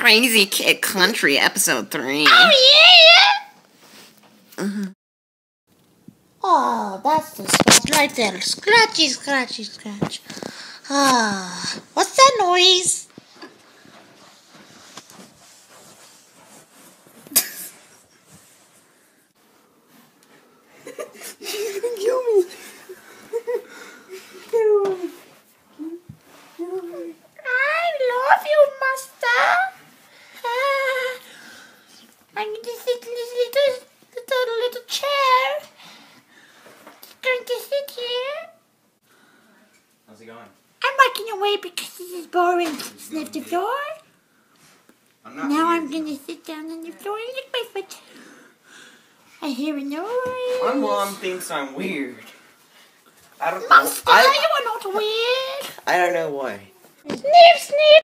Crazy Kid Country, episode 3. Oh, yeah! Oh, that's the spot right there. Scratchy, scratchy, scratch. Ah, what's that noise? She's gonna kill me. I love you, master. I'm going to sit in this little chair. Just going to sit here. How's it going? I'm walking away because this is boring. Sniff the floor. Now I'm going to sit down on the floor and lick my foot. I hear a noise. My mom thinks I'm weird. I don't know. Monster, you are not weird. I don't know why. Sniff, sniff.